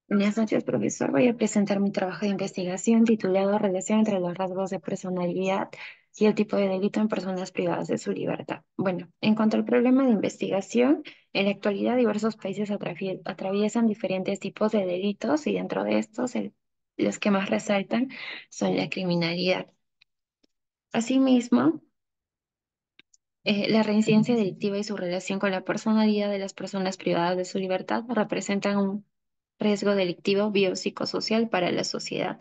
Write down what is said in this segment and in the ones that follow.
Buenas noches, profesor. Voy a presentar mi trabajo de investigación titulado Relación entre los rasgos de personalidad y el tipo de delito en personas privadas de su libertad. Bueno, en cuanto al problema de investigación, en la actualidad diversos países atraviesan diferentes tipos de delitos y dentro de estos los que más resaltan son la criminalidad. Asimismo, la reincidencia delictiva y su relación con la personalidad de las personas privadas de su libertad representan un riesgo delictivo biopsicosocial para la sociedad.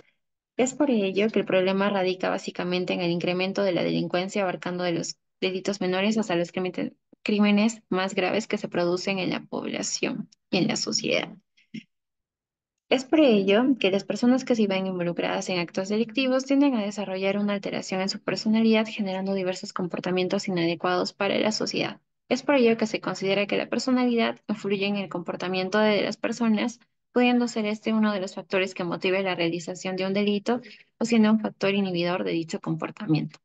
Es por ello que el problema radica básicamente en el incremento de la delincuencia, abarcando de los delitos menores hasta los crímenes más graves que se producen en la población y en la sociedad. Es por ello que las personas que se ven involucradas en actos delictivos tienden a desarrollar una alteración en su personalidad, generando diversos comportamientos inadecuados para la sociedad. Es por ello que se considera que la personalidad influye en el comportamiento de las personas, pudiendo ser este uno de los factores que motive la realización de un delito o siendo un factor inhibidor de dicho comportamiento.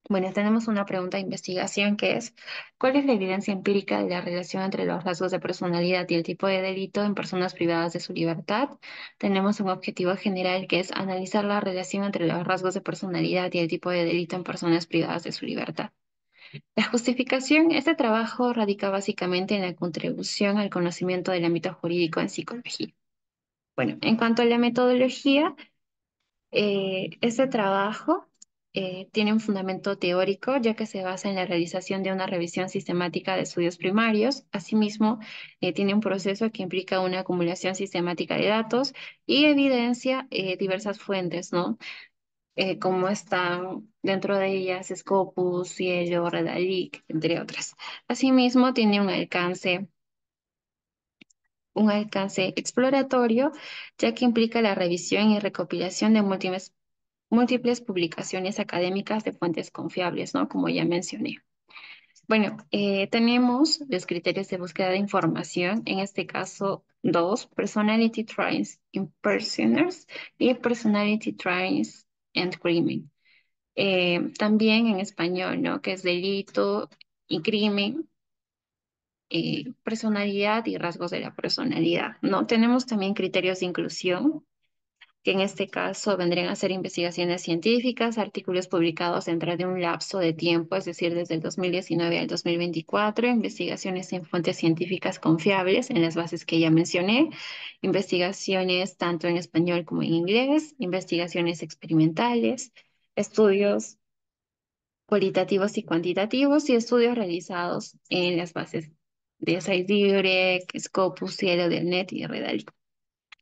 Bueno, tenemos una pregunta de investigación que es, ¿cuál es la evidencia empírica de la relación entre los rasgos de personalidad y el tipo de delito en personas privadas de su libertad? Tenemos un objetivo general que es analizar la relación entre los rasgos de personalidad y el tipo de delito en personas privadas de su libertad. La justificación, este trabajo radica básicamente en la contribución al conocimiento del ámbito jurídico en psicología. Bueno, en cuanto a la metodología, este trabajo tiene un fundamento teórico, ya que se basa en la realización de una revisión sistemática de estudios primarios. Asimismo, tiene un proceso que implica una acumulación sistemática de datos y evidencia diversas fuentes, ¿no? Como están dentro de ellas Scopus, Cielo, Redalyc, entre otras. Asimismo, tiene un alcance exploratorio, ya que implica la revisión y recopilación de múltiples publicaciones académicas de fuentes confiables, ¿no? Como ya mencioné. Bueno, tenemos los criterios de búsqueda de información, en este caso dos, Personality Traits in Prisoners y Personality Traits and Crimen. También en español, ¿no? Que es delito y crimen, personalidad y rasgos de la personalidad, ¿no? Tenemos también criterios de inclusión, que en este caso vendrían a ser investigaciones científicas, artículos publicados dentro de un lapso de tiempo, es decir, desde el 2019 al 2024, investigaciones en fuentes científicas confiables en las bases que ya mencioné, investigaciones tanto en español como en inglés, investigaciones experimentales, estudios cualitativos y cuantitativos y estudios realizados en las bases de SciDirect, Scopus, Cielo del Net y Redalyc.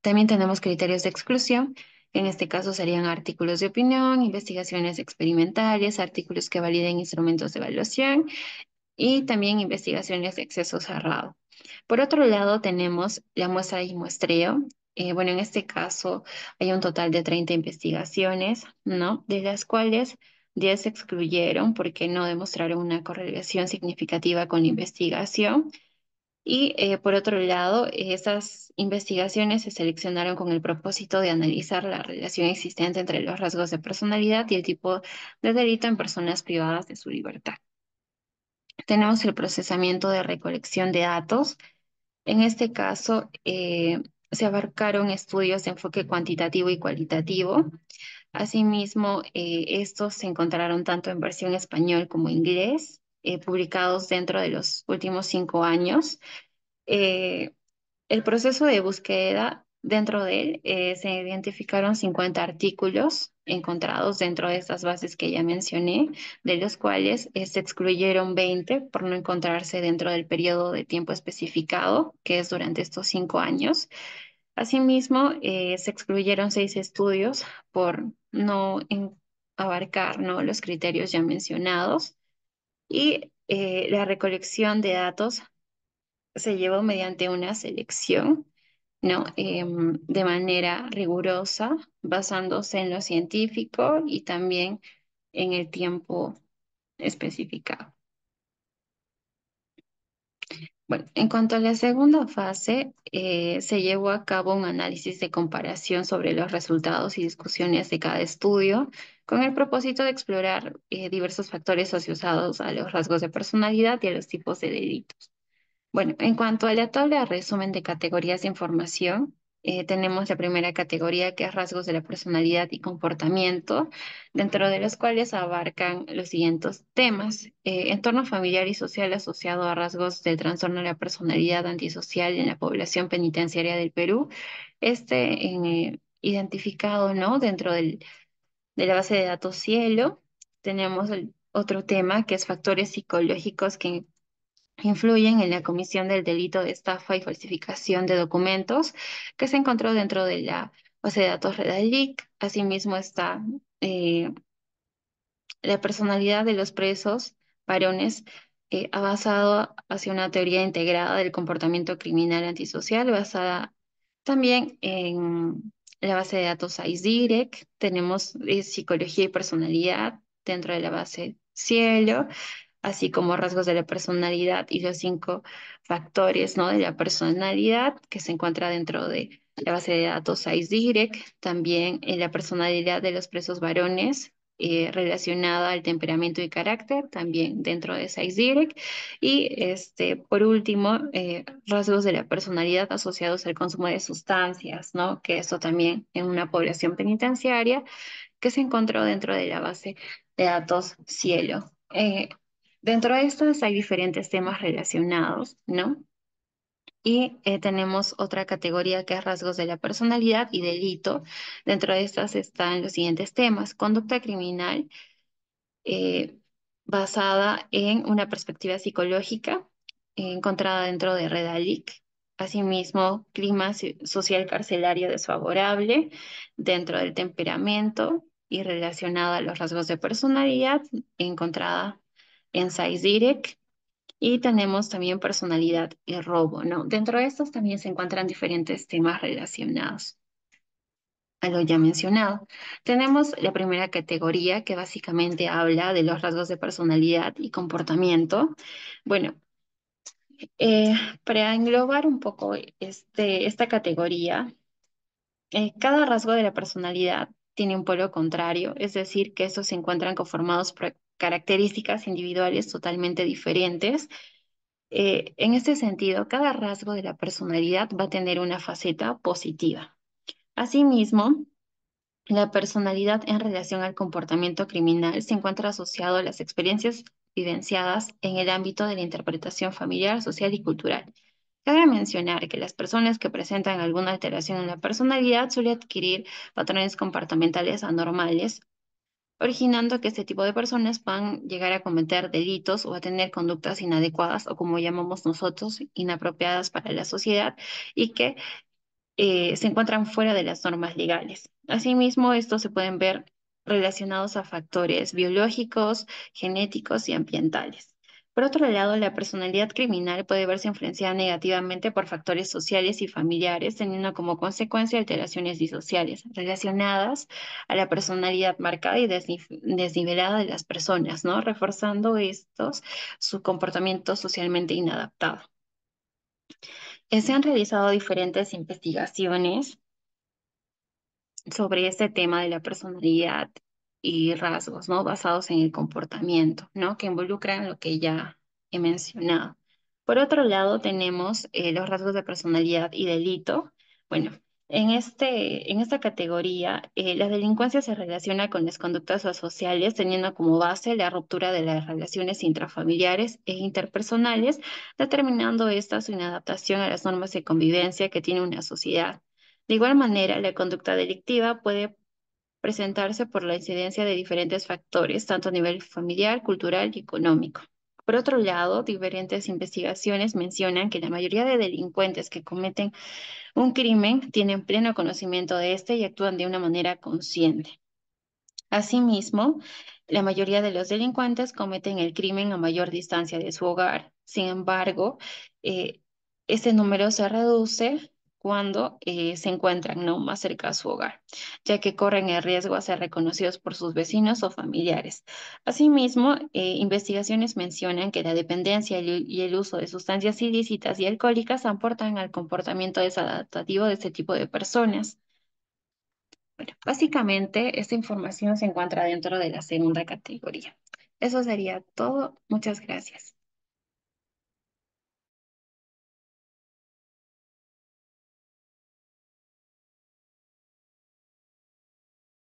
También tenemos criterios de exclusión, que en este caso serían artículos de opinión, investigaciones experimentales, artículos que validen instrumentos de evaluación y también investigaciones de acceso cerrado. Por otro lado, tenemos la muestra y muestreo. Bueno, en este caso hay un total de 30 investigaciones, ¿no? De las cuales 10 se excluyeron porque no demostraron una correlación significativa con la investigación. Y por otro lado, esas investigaciones se seleccionaron con el propósito de analizar la relación existente entre los rasgos de personalidad y el tipo de delito en personas privadas de su libertad. Tenemos el procesamiento de recolección de datos. En este caso, se abarcaron estudios de enfoque cuantitativo y cualitativo. Asimismo, estos se encontraron tanto en versión español como inglés, publicados dentro de los últimos 5 años. Eh, el proceso de búsqueda, dentro de él, se identificaron 50 artículos encontrados dentro de estas bases que ya mencioné, de los cuales se excluyeron 20 por no encontrarse dentro del periodo de tiempo especificado, que es durante estos 5 años. Asimismo, se excluyeron 6 estudios por no abarcar, ¿no? los criterios ya mencionados y la recolección de datos se llevó mediante una selección, ¿no? De manera rigurosa, basándose en lo científico y también en el tiempo especificado. Bueno, en cuanto a la segunda fase, se llevó a cabo un análisis de comparación sobre los resultados y discusiones de cada estudio, con el propósito de explorar diversos factores asociados a los rasgos de personalidad y a los tipos de delitos. Bueno, en cuanto a la tabla de resumen de categorías de información, Tenemos la primera categoría que es rasgos de la personalidad y comportamiento, dentro de los cuales abarcan los siguientes temas. Entorno familiar y social asociado a rasgos del trastorno de la personalidad antisocial en la población penitenciaria del Perú. Identificado, ¿no? De la base de datos Cielo. Tenemos otro tema que es factores psicológicos que influyen en la comisión del delito de estafa y falsificación de documentos que se encontró dentro de la base de datos Redalic. Asimismo está eh, la personalidad de los presos varones ha basado hacia una teoría integrada del comportamiento criminal antisocial basada también en la base de datos ICE-DIRECT. Tenemos psicología y personalidad dentro de la base Cielo, así como rasgos de la personalidad y los 5 factores, ¿no? de la personalidad que se encuentra dentro de la base de datos ICE-DIRECT, también en la personalidad de los presos varones relacionada al temperamento y carácter, también dentro de ICE-DIRECT, y por último, rasgos de la personalidad asociados al consumo de sustancias, ¿no? Que eso también en una población penitenciaria que se encontró dentro de la base de datos Cielo. Dentro de estas hay diferentes temas relacionados, ¿no? Y tenemos otra categoría que es rasgos de la personalidad y delito. Dentro de estas están los siguientes temas: conducta criminal eh, basada en una perspectiva psicológica encontrada dentro de Redalic. Asimismo, clima social carcelario desfavorable dentro del temperamento y relacionada a los rasgos de personalidad encontrada en Size-Direct. Y tenemos también personalidad y robo, ¿no? Dentro de estos también se encuentran diferentes temas relacionados a lo ya mencionado. Tenemos la primera categoría que básicamente habla de los rasgos de personalidad y comportamiento. Bueno, eh, para englobar un poco esta categoría, cada rasgo de la personalidad tiene un polo contrario, es decir, que estos se encuentran conformados por características individuales totalmente diferentes. En este sentido, cada rasgo de la personalidad va a tener una faceta positiva. Asimismo, la personalidad en relación al comportamiento criminal se encuentra asociado a las experiencias vivenciadas en el ámbito de la interpretación familiar, social y cultural. Cabe mencionar que las personas que presentan alguna alteración en la personalidad suelen adquirir patrones comportamentales anormales, originando que este tipo de personas puedan llegar a cometer delitos o a tener conductas inadecuadas o, como llamamos nosotros, inapropiadas para la sociedad, y que se encuentran fuera de las normas legales. Asimismo, estos se pueden ver relacionados a factores biológicos, genéticos y ambientales. Por otro lado, la personalidad criminal puede verse influenciada negativamente por factores sociales y familiares, teniendo como consecuencia alteraciones disociales relacionadas a la personalidad marcada y desnivelada de las personas, ¿no? Reforzando estos su comportamiento socialmente inadaptado. Se han realizado diferentes investigaciones sobre este tema de la personalidad y rasgos, ¿no? Basados en el comportamiento, ¿no? Que involucran lo que ya he mencionado. Por otro lado, tenemos los rasgos de personalidad y delito. Bueno, en esta categoría, la delincuencia se relaciona con las conductas asociales, teniendo como base la ruptura de las relaciones intrafamiliares e interpersonales, determinando esta su inadaptación a las normas de convivencia que tiene una sociedad. De igual manera, la conducta delictiva puede presentarse por la incidencia de diferentes factores, tanto a nivel familiar, cultural y económico. Por otro lado, diferentes investigaciones mencionan que la mayoría de delincuentes que cometen un crimen tienen pleno conocimiento de este y actúan de una manera consciente. Asimismo, la mayoría de los delincuentes cometen el crimen a mayor distancia de su hogar. Sin embargo, eh, este número se reduce cuando se encuentran no más cerca a su hogar, ya que corren el riesgo a ser reconocidos por sus vecinos o familiares. Asimismo, investigaciones mencionan que la dependencia y el uso de sustancias ilícitas y alcohólicas aportan al comportamiento desadaptativo de este tipo de personas. Bueno, básicamente esta información se encuentra dentro de la segunda categoría. Eso sería todo. Muchas gracias.